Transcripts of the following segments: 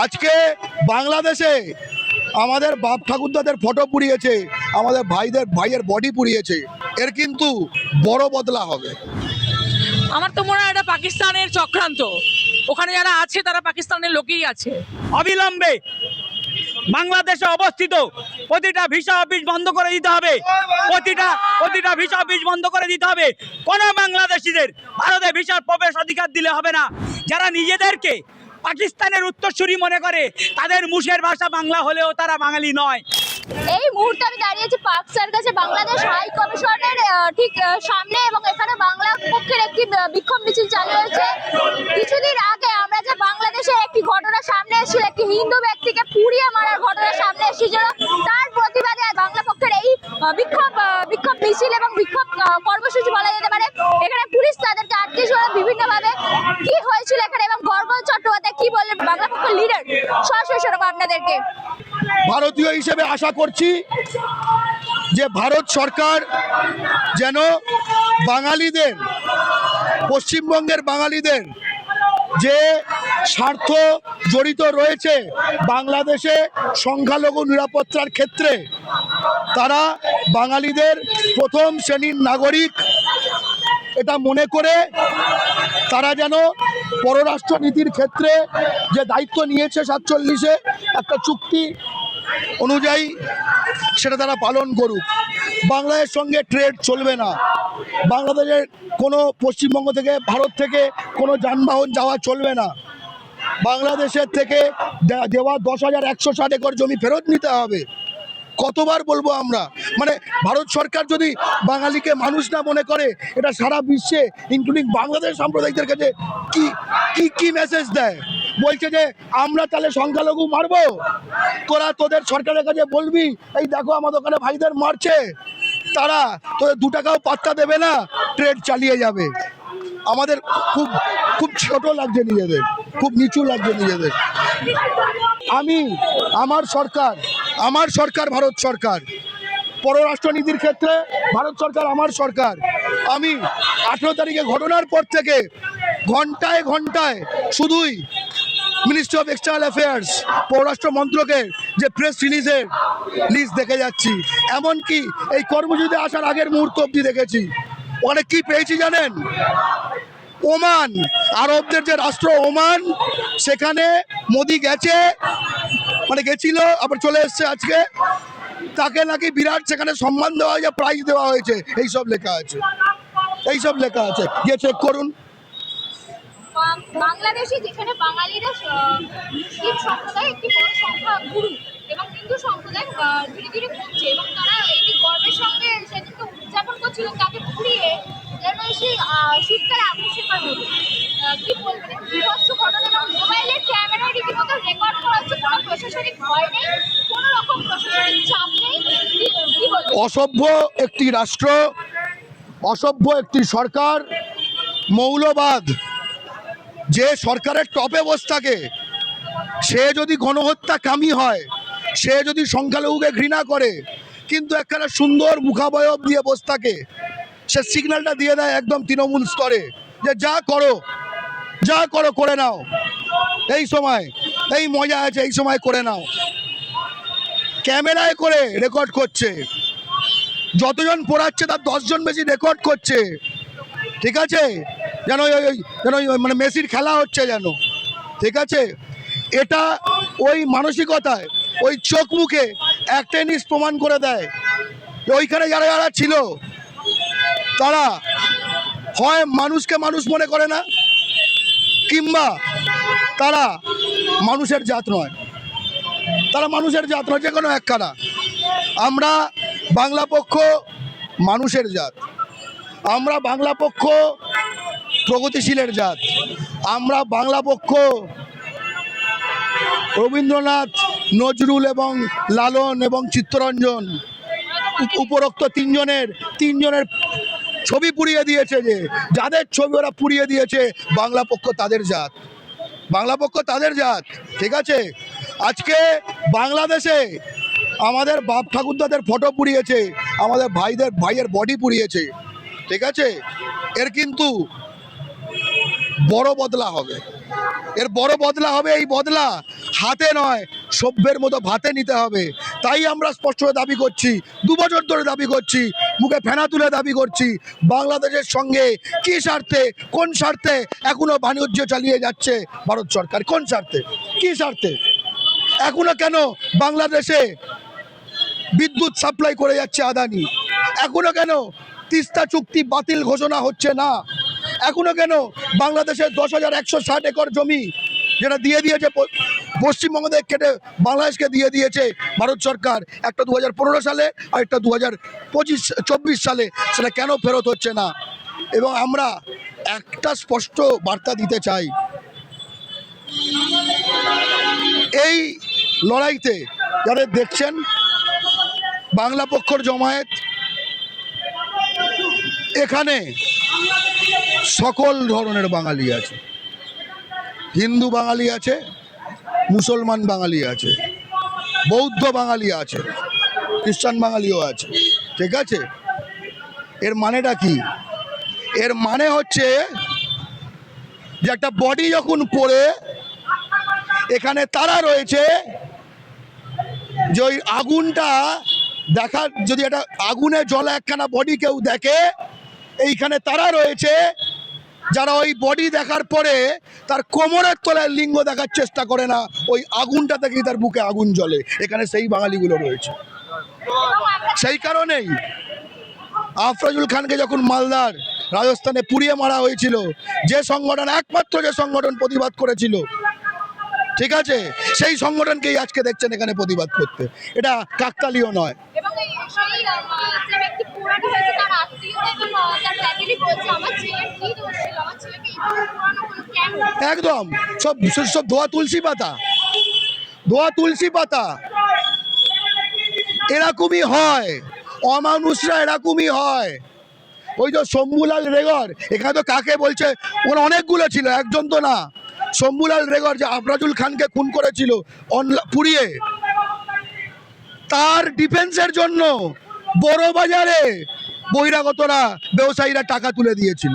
আজকে বাংলাদেশে আমাদের বাপ ঠাকুরদাদের ফটো পুড়িয়েছে, আমাদের ভাইয়ের বডি পুড়িয়েছে। এর কিন্তু বড় বদলা হবে। আমার তো মনে হয় এটা পাকিস্তানের চক্রান্ত। ওখানে যারা আছে তারা পাকিস্তানের লোকই আছে। অবিলম্বে বাংলাদেশে অবস্থিত প্রতিটা ভিসা অফিস বন্ধ করে দিতে হবে, প্রতিটা ভিসা অফিস বন্ধ করে দিতে হবে। কোনো বাংলাদেশিদের ভারতে ভিসার প্রবেশ অধিকার দিলে হবে না। যারা নিজেদেরকে পাকিস্তানের উত্তরসূরি মনে করে, তাদের মুখের ভাষা বাংলা হলেও তারা বাঙালি নয়। এই মুহূর্তে আমি দাঁড়িয়ে আছি পার্ক সার্কাসে বাংলাদেশ হাই কমিশনের ঠিক সামনে, এবং এখানে বাংলা পক্ষের একটি বিক্ষোভ মিছিল চালু হয়েছে। কিছুদিন আগে আমরা যে বাংলাদেশের একটি ঘটনা সামনে এসেছিল, একটি হিন্দু ব্যক্তিকে পুড়িয়ে মারার ঘটনা সামনে এসেছিল, তার প্রতিবাদে বাংলা পক্ষের এই বিক্ষোভ মিছিল এবং বিক্ষোভ কর্মসূচি বলা যেতে পারে। এখানে পুলিশ তাদেরকে আটকেছিল বিভিন্নভাবে। কি হয়েছিল এখানে এবং গর্ব চট্টোপাধ্যায় কি বললেন বাংলা পক্ষের লিডার, সরাসরি শোনাবো আপনাদেরকে। ভারতীয় হিসেবে আশা করছি যে ভারত সরকার যেন বাঙালিদের, পশ্চিমবঙ্গের বাঙালিদের যে স্বার্থ জড়িত রয়েছে বাংলাদেশে সংখ্যালঘু নিরাপত্তার ক্ষেত্রে, তারা বাঙালিদের প্রথম শ্রেণীর নাগরিক এটা মনে করে তারা যেন পররাষ্ট্র নীতির ক্ষেত্রে যে দায়িত্ব নিয়েছে 47-এ একটা চুক্তি অনুযায়ী সেটা তারা পালন করুক। বাংলাদেশের সঙ্গে ট্রেড চলবে না, বাংলাদেশের কোনো পশ্চিমবঙ্গ থেকে ভারত থেকে কোনো যানবাহন যাওয়া চলবে না, বাংলাদেশের থেকে দেওয়া 10,160 একর জমি ফেরত নিতে হবে। কতবার বলবো আমরা, মানে ভারত সরকার যদি বাঙালিকে মানুষ না মনে করে, এটা সারা বিশ্বে ইনক্লুডিং বাংলাদেশ সাম্প্রদায়িকদের কাছে কি কি কি মেসেজ দেয়? বলছে যে আমরা তাহলে সংখ্যালঘু মারবো, তোরা তোদের সরকারের কাছে বলবি এই দেখো আমাদের ওখানে ভাইদের মারছে, তারা তোদের 2 টাকাও পাত্তা দেবে না, ট্রেড চালিয়ে যাবে। আমাদের খুব খুব ছোট লাগছে নিজেদের, খুব নিচু লাগছে নিজেদের। আমার সরকার ভারত সরকার, পররাষ্ট্রনীতির ক্ষেত্রে ভারত সরকার আমার সরকার। আমি 18 তারিখে ঘটনার পর থেকে ঘন্টায় ঘন্টায় শুধুই মিনিস্ট্রি অফ এক্সটার্নাল অ্যাফেয়ার্স, পররাষ্ট্র মন্ত্রকের যে প্রেস রিলিজের লিস্ট দেখে যাচ্ছি, এমনকি এই কর্মসূচিতে আসার আগের মুহূর্ত অবধি দেখেছি। ওখানে কি পেয়েছি জানেন? ওমান, আরবদের যে রাষ্ট্র ওমান, সেখানে মোদি গেছে, মানে গেছিল আবার চলে এসছে আজকে, তাকে নাকি বিরাট সেখানে সম্মান দেওয়া হয়েছে, প্রাইজ দেওয়া হয়েছে, এইসব লেখা আছে, গিয়ে চেক করুন। বাংলাদেশে যেখানে বাঙালিরা মুসলিম সম্প্রদায় একটি বড় সংখ্যা গুরু এবং হিন্দু সম্প্রদায় ধীরে ধীরে কমছে, এবং তারা এটি গর্বের সঙ্গে সেদিনকে উদযাপন করছিল, তাকে পুড়িয়ে যেন সেই শীতকালে আগুন শেখার মতো। কি বলবেন? বিভৎস ঘটনা এবং মোবাইলের ক্যামেরা রীতিমতো রেকর্ড করা হচ্ছে, কোনো প্রশাসনিক ভয় নেই, কোনো রকম প্রশাসনিক চাপ নেই। কি বলবেন? অসভ্য একটি রাষ্ট্র, অসভ্য একটি সরকার, মৌলবাদ যে সরকারের টপে বসে থাকে, সে যদি গণহত্যা কামী হয়, সে যদি সংখ্যালঘুকে ঘৃণা করে, কিন্তু একখানা সুন্দর মুখাবয়ব দিয়ে বসে থাকে, সে সিগন্যালটা দিয়ে দেয় একদম তৃণমূল স্তরে যে যা করো করে নাও, এই সময় এই মজা আছে, এই সময় করে নাও। ক্যামেরায় করে রেকর্ড করছে, যতজন পড়াচ্ছে তার 10 জন বেশি রেকর্ড করছে, ঠিক আছে? যেন মানে মেসির খেলা হচ্ছে যেন, ঠিক আছে? এটা ওই মানসিকতায়, ওই চোখ মুখে একটা জিনিস প্রমাণ করে দেয়, ওইখানে যারা ছিল তারা হয় মানুষকে মানুষ মনে করে না, কিংবা তারা মানুষের জাত নয়, যে কোনো একখানা। আমরা বাংলা পক্ষ মানুষের জাত, আমরা বাংলা পক্ষ প্রগতিশীলের জাত, আমরা বাংলা পক্ষ রবীন্দ্রনাথ, নজরুল এবং লালন এবং চিত্তরঞ্জন, উপরোক্ত তিনজনের ছবি পুড়িয়ে দিয়েছে, যাদের ছবি ওরা পুড়িয়ে দিয়েছে, বাংলা পক্ষ তাদের জাত, ঠিক আছে? আজকে বাংলাদেশে আমাদের বাপ ঠাকুরদাদের ফটো পুড়িয়েছে, আমাদের ভাইয়ের বডি পুড়িয়েছে, ঠিক আছে? এর কিন্তু বড় বদলা হবে। এর বড় বদলা হবে, এই বদলা হাতে নয় সভ্যের মতো ভাতে নিতে হবে। তাই আমরা স্পষ্ট দাবি করছি, 2 বছর ধরে দাবি করছি, মুখে ফেনা তুলে দাবি করছি, বাংলাদেশের সঙ্গে কি স্বার্থে, কোন স্বার্থে এখনো বাণিজ্য চালিয়ে যাচ্ছে ভারত সরকার? কোন স্বার্থে, কি স্বার্থে? এখনো কেন বাংলাদেশে বিদ্যুৎ সাপ্লাই করে যাচ্ছে আদানি? এখনো কেন তিস্তা চুক্তি বাতিল ঘোষণা হচ্ছে না? এখনো কেন বাংলাদেশের 10,160 একর জমি যেটা দিয়ে দিয়েছে পশ্চিমবঙ্গ থেকে কেটে বাংলাদেশকে দিয়ে দিয়েছে ভারত সরকার, একটা 2015 সালে আর একটা 2024 সালে, সেটা কেন ফেরত হচ্ছে না? এবং আমরা একটা স্পষ্ট বার্তা দিতে চাই, এই লড়াইতে যারা দেখছেন বাংলা পক্ষর জমায়েত, এখানে সকল ধরনের বাঙালি আছে, হিন্দু বাঙালি আছে, মুসলমান বাঙালি আছে, বৌদ্ধ বাঙালি আছে, খ্রিস্টান বাঙালিও আছে, ঠিক আছে? এর মানেটা কি? এর মানে হচ্ছে যে একটা বডি যখন পড়ে এখানে তারা রয়েছে, যে ওই আগুনটা দেখার, যদি একটা আগুনে জ্বলা একখানা বডি কেউ দেখে, এইখানে তারা রয়েছে যারা ওই বডি দেখার পরে তার কোমরের তলায় লিঙ্গ দেখার চেষ্টা করে না, ওই আগুনটা থেকেই তার বুকে আগুন জ্বলে। এখানে সেই বাঙালিগুলো রয়েছে। সেই কারণেই আফরোজুল খানকে যখন মালদার রাজস্থানে পুড়িয়ে মারা হয়েছিল, যে সংগঠন, একমাত্র যে সংগঠন প্রতিবাদ করেছিল, ঠিক আছে, সেই সংগঠনকেই আজকে দেখছেন এখানে প্রতিবাদ করতে। এটা কাকতালীয় নয়। এবং সেই যে ব্যক্তি পোড়ানো হয়েছে তার আত্মীয়রা এবং তার ফ্যামিলি বলছে আমার ছেলের কি দোষ ছিল, আমার ছেলেকে এইভাবে পোড়ানো হলো কেন? একদম সব সব ধোয়া তুলসী পাতা, ধোয়া তুলসী পাতা। এরকমই হয়, অমানুষরা এরকমই হয়। ওই যে শম্ভুলাল রেগর, এখানে তো কাকে বলছে, ওরা অনেকগুলো ছিল, একজন তো না। শম্ভুলাল রেগর যে আফরাজুল খানকে খুন করেছিল পুড়িয়ে, তার ডিফেন্সের জন্য বড় বাজারে বহিরাগতরা, ব্যবসায়ীরা টাকা তুলে দিয়েছিল।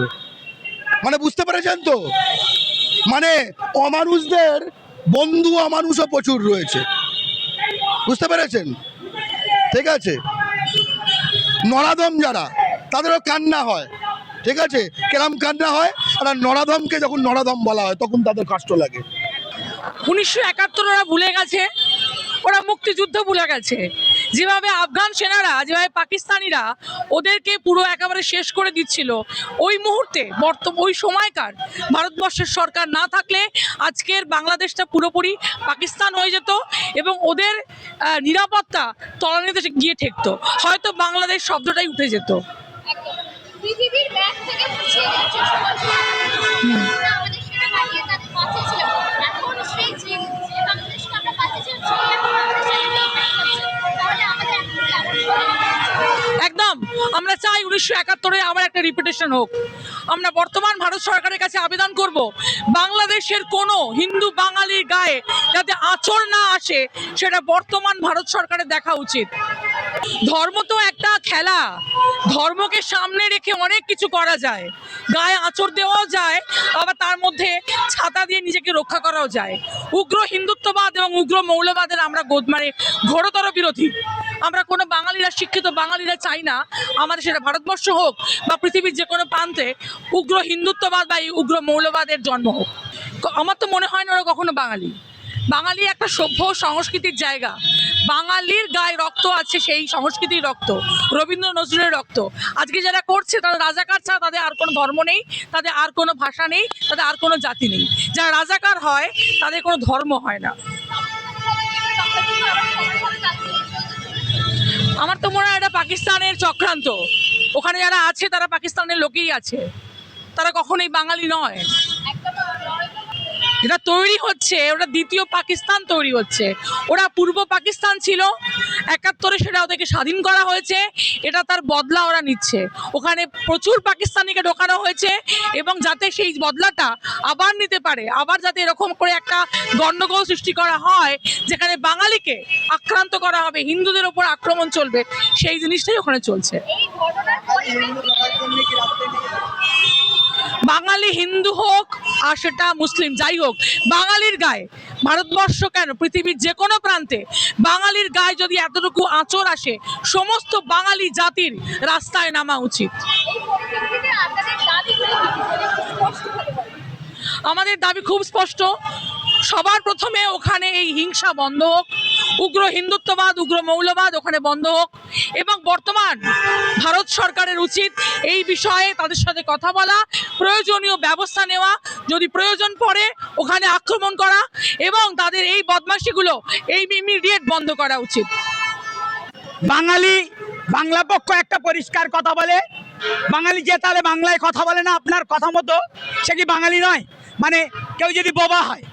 মানে বুঝতে পেরেছেন তো? মানে অমানুষদের বন্ধু অমানুষও প্রচুর রয়েছে, বুঝতে পেরেছেন? ঠিক আছে, নরাধম যারা, তাদেরও কান্না হয়, ঠিক আছে? কেরাম কান্না হয়, আর নরাধমকে যখন নরাধম বলা হয় তখন তাদের কষ্ট লাগে। 1971 ওরা ভুলে গেছে, ওরা মুক্তিযুদ্ধ ভুলে গেছে। যেভাবে আফগান সেনারা, যেভাবে পাকিস্তানিরা ওদেরকে পুরো একেবারে শেষ করে দিচ্ছিল, ওই মুহূর্তে ওই সময়কার ভারতবর্ষের সরকার না থাকলে আজকের বাংলাদেশটা পুরোপুরি পাকিস্তান হয়ে যেত এবং ওদের নিরাপত্তা তলানিতে গিয়ে ঠেকতো, হয়তো বাংলাদেশ শব্দটাই উঠে যেত। একদম পৃথিবীর ব্যাগ থেকে মুছিয়ে যাচ্ছে আমাদের সেনাবাহিনী তাদের বাঁচিয়েছিল। এখন সেই যে বাংলাদেশকে আমরা বাঁচিয়েছিলাম সেই এখন আমাদের সেনাবাহিনী হচ্ছে, তাহলে আমাদের এখন একদম আমরা চাই 1971-এ আবার একটা রিপিটেশন হোক। আমরা বর্তমান ভারত সরকারের কাছে আবেদন করব, বাংলাদেশের কোনো হিন্দু বাঙালির গায়ে যাতে আঁচড় না আসে, সেটা বর্তমান ভারত সরকারের দেখা উচিত। ধর্ম তো একটা খেলা, ধর্মকে সামনে রেখে অনেক কিছু করা যায়, গায়ে আঁচড় দেওয়াও যায়, আবার তার মধ্যে ছাতা দিয়ে নিজেকে রক্ষা করাও যায়। উগ্র হিন্দুত্ববাদ এবং উগ্র মৌলবাদের আমরা ঘোরতর বিরোধী। আমরা কোনো বাঙালিরা, শিক্ষিত বাঙালিরা চাই না আমাদের, সেটা ভারতবর্ষ হোক বা পৃথিবীর যে কোনো প্রান্তে, উগ্র হিন্দুত্ববাদ বা উগ্র মৌলবাদের জন্ম হোক। আমার তো মনে হয় না ওরা কখনো বাঙালি। বাঙালি একটা সভ্য সংস্কৃতির জায়গা, বাঙালির গায়ে রক্ত আছে, সেই সংস্কৃতির রক্ত, রবীন্দ্র নজরুলের রক্ত। আজকে যারা করছে তারা রাজাকার ছাড়া, তাদের আর কোনো ধর্ম নেই, তাদের আর কোনো ভাষা নেই, তাদের আর কোনো জাতি নেই। যারা রাজাকার হয় তাদের কোনো ধর্ম হয় না। আমার তো মনে হয় এটা পাকিস্তানের চক্রান্ত। ওখানে যারা আছে তারা পাকিস্তানের লোকেই আছে, তারা কখনোই বাঙালি নয়। এটা তৈরি হচ্ছে, ওটা দ্বিতীয় পাকিস্তান তৈরি হচ্ছে। ওরা পূর্ব পাকিস্তান ছিল, 71-এ সেটা ওদেরকে স্বাধীন করা হয়েছে, এটা তার বদলা ওরা নিচ্ছে। ওখানে প্রচুর পাকিস্তানিকে ঢোকানো হয়েছে এবং যাতে সেই বদলাটা আবার নিতে পারে, আবার যাতে এরকম করে একটা গণ্ডগোল সৃষ্টি করা হয় যেখানে বাঙালিকে আক্রান্ত করা হবে, হিন্দুদের ওপর আক্রমণ চলবে, সেই জিনিসটাই ওখানে চলছে। বাঙালি হিন্দু হোক আর সেটা মুসলিম যাই হোক, বাঙালির গায়ে, ভারতবর্ষ কেন পৃথিবীর যে কোনো প্রান্তে বাঙালির গায়ে যদি এতটুকু আঁচড় আসে, সমস্ত বাঙালি জাতির রাস্তায় নামা উচিত। এই পরিপ্রেক্ষিতে আপনাদের দাবিগুলো কি? যদি একটু স্পষ্টভাবে বলেন। আমাদের দাবি খুব স্পষ্ট। সবার প্রথমে ওখানে এই হিংসা বন্ধ হোক, উগ্র হিন্দুত্ববাদ, উগ্র মৌলবাদ ওখানে বন্ধ হোক, এবং বর্তমান ভারত সরকারের উচিত এই বিষয়ে তাদের সাথে কথা বলা, প্রয়োজনীয় ব্যবস্থা নেওয়া, যদি প্রয়োজন পড়ে ওখানে আক্রমণ করা, এবং তাদের এই বদমাশিগুলো এই ইমিডিয়েট বন্ধ করা উচিত। বাঙালি, বাংলা পক্ষ একটা পরিষ্কার কথা বলে, বাঙালি যে তাহলে বাংলায় কথা বলে না আপনার কথা মতো, সে কি বাঙালি নয়? মানে কেউ যদি বোবা হয়,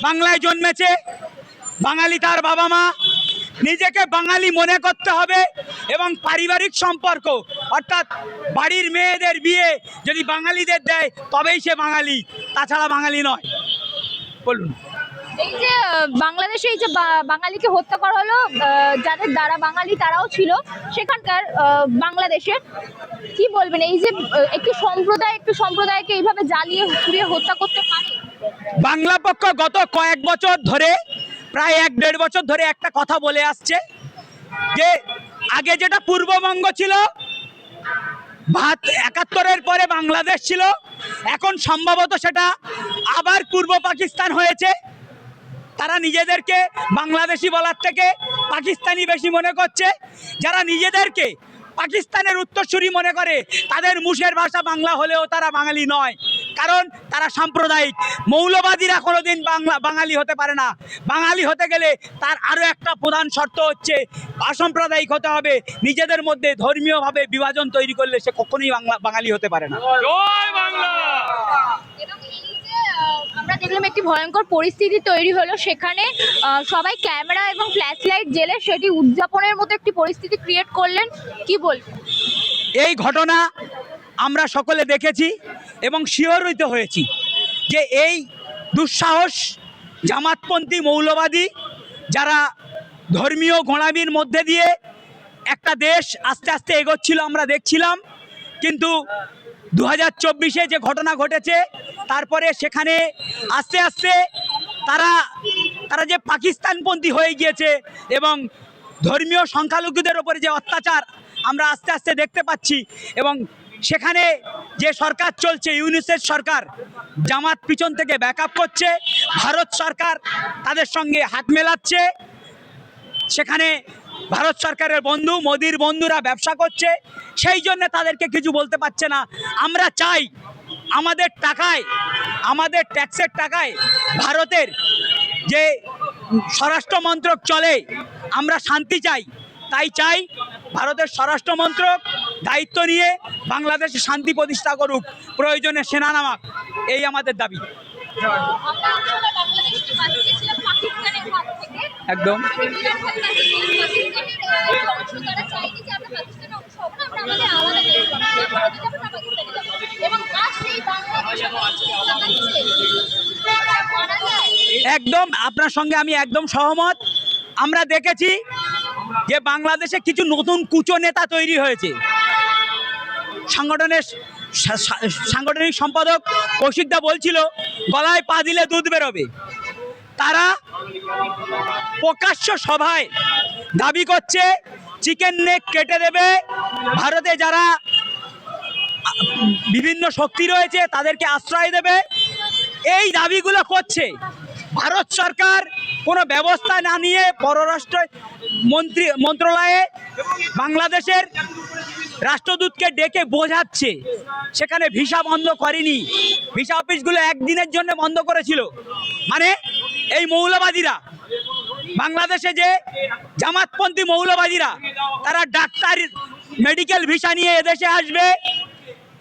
বাংলায় জন্মেছে, বাঙালি তার বাবা মা, নিজেকে বাঙালি মনে করতে হবে, এবং পারিবারিক সম্পর্ক অর্থাৎ বাড়ির মেয়েদের বিয়ে যদি বাঙালিদের দেয় তবেই সে বাঙালি, তাছাড়া বাঙালি নয়। বলুন। এই যে বাংলাদেশে এই যে বাঙালিকে হত্যা করা হলো, যাদের দ্বারা বাঙালি তারাও ছিল সেখানকার বাংলাদেশে, কি বলবেন? এই যে একটি সম্প্রদায়কে এইভাবে জ্বালিয়ে পুড়িয়ে হত্যা করতে পারে? বাংলা পক্ষ গত কয়েক বছর ধরে, প্রায় 1-1.5 বছর ধরে একটা কথা বলে আসছে যে আগে যেটা পূর্ববঙ্গ ছিল, 71-এর পরে বাংলাদেশ ছিল, এখন সম্ভবত সেটা আবার পূর্ব পাকিস্তান হয়েছে। তারা নিজেদেরকে বাংলাদেশি বলার থেকে পাকিস্তানি বেশি মনে করছে। যারা নিজেদেরকে পাকিস্তানের উত্তরসূরি মনে করে তাদের মুখের ভাষা বাংলা হলেও তারা বাঙালি নয়, কারণ তারা সাম্প্রদায়িক। মৌলবাদীরা কোনোদিন বাঙালি হতে পারে না। বাঙালি হতে গেলে তার আরও একটা প্রধান শর্ত হচ্ছে অসাম্প্রদায়িক হতে হবে। নিজেদের মধ্যে ধর্মীয়ভাবে বিভাজন তৈরি করলে সে কখনোই বাঙালি হতে পারে না। জয় বাংলা। এবং এই যে আমরা দেখলাম একটি ভয়ঙ্কর পরিস্থিতি তৈরি হলো, সেখানে সবাই ক্যামেরা এবং ফ্ল্যাশ লাইট জেলে সেটি উদযাপনের মতো একটি পরিস্থিতি ক্রিয়েট করলেন, কি বলবেন? এই ঘটনা আমরা সকলে দেখেছি এবং শিহরিত হয়েছি যে এই দুঃসাহস জামাতপন্থী মৌলবাদী, যারা ধর্মীয় গোঁড়ামির মধ্যে দিয়ে একটা দেশ আস্তে আস্তে এগোচ্ছিল আমরা দেখছিলাম, কিন্তু 2024-এ যে ঘটনা ঘটেছে তারপরে সেখানে আস্তে আস্তে তারা যে পাকিস্তানপন্থী হয়ে গিয়েছে, এবং ধর্মীয় সংখ্যালঘুদের ওপরে যে অত্যাচার আমরা আস্তে আস্তে দেখতে পাচ্ছি, এবং সেখানে যে সরকার চলছে ইউনিসেফ সরকার, জামাত পিছন থেকে ব্যাকআপ করছে, ভারত সরকার তাদের সঙ্গে হাত মেলাচ্ছে। সেখানে ভারত সরকারের বন্ধু মোদির বন্ধুরা ব্যবসা করছে, সেই জন্য তাদেরকে কিছু বলতে পারছে না। আমরা চাই আমাদের টাকায়, আমাদের ট্যাক্সের টাকায় ভারতের যে স্বরাষ্ট্র মন্ত্রক চলে, আমরা শান্তি চাই। তাই চাই ভারতের স্বরাষ্ট্র মন্ত্রক দায়িত্ব নিয়ে বাংলাদেশে শান্তি প্রতিষ্ঠা করুক, প্রয়োজনে সেনা নামাক, এই আমাদের দাবি। আমরা আসলে বাংলাদেশকে বাঁচিয়েছিলাম পাকিস্তানের হাত থেকে। একদম। পাকিস্তানের অংশ তারা চাইনি যে আমরা পাকিস্তানের অংশ হবো না, আমরা আমাদের আলাদা দেশ বানাবো, না ভারতে যাবো না পাকিস্তানে যাবো, এবং আজ সেই বাংলাদেশ মানা যায়। একদম আপনার সঙ্গে আমি একদম সহমত। আমরা দেখেছি যে বাংলাদেশে কিছু নতুন কুচো নেতা তৈরি হয়েছে। সাংগঠনিক সম্পাদক কৌশিকদা বলছিল গলায় পা দিলে দুধ বেরোবে। তারা প্রকাশ্য সভায় দাবি করছে চিকেন নেক কেটে দেবে, ভারতে যারা বিভিন্ন শক্তি রয়েছে তাদেরকে আশ্রয় দেবে, এই দাবিগুলো করছে। ভারত সরকার কোনো ব্যবস্থা না নিয়ে পররাষ্ট্র মন্ত্রণালয়ে বাংলাদেশের রাষ্ট্রদূতকে ডেকে বোঝাচ্ছে, সেখানে ভিসা বন্ধ করেনি, ভিসা অফিসগুলো একদিনের জন্য বন্ধ করেছিল। মানে এই মৌলবাদীরা, বাংলাদেশে যে জামাতপন্থী মৌলবাদীরা, তারা ডাক্তার মেডিকেল ভিসা নিয়ে এদেশে আসবে,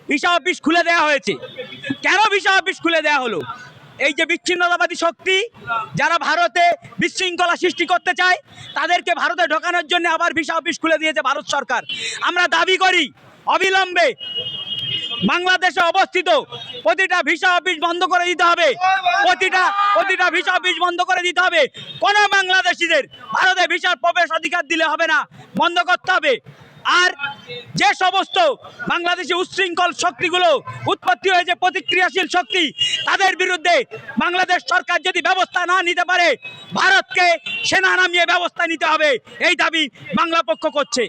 ভিসা অফিস খুলে দেওয়া হয়েছে। কেন ভিসা অফিস খুলে দেওয়া হলো? এই যে বিচ্ছিন্নতাবাদী শক্তি যারা ভারতে বিশৃঙ্খলা সৃষ্টি করতে চায়, তাদেরকে ভারতে ঢোকানোর জন্য আবার ভিসা অফিস খুলে দিয়েছে ভারত সরকার। আমরা দাবি করি অবিলম্বে বাংলাদেশে অবস্থিত প্রতিটা ভিসা অফিস বন্ধ করে দিতে হবে, প্রতিটা ভিসা অফিস বন্ধ করে দিতে হবে। কোনো বাংলাদেশিদের ভারতে ভিসার প্রবেশ অধিকার দিলে হবে না, বন্ধ করতে হবে। আর যে সমস্ত বাংলাদেশে উচ্ছৃঙ্খল শক্তিগুলো উৎপত্তি হয়েছে, প্রতিক্রিয়াশীল শক্তি, তাদের বিরুদ্ধে বাংলাদেশ সরকার যদি ব্যবস্থা না নিতে পারে, ভারতকে সেনা নামিয়ে ব্যবস্থা নিতে হবে, এই দাবি বাংলা পক্ষ করছে।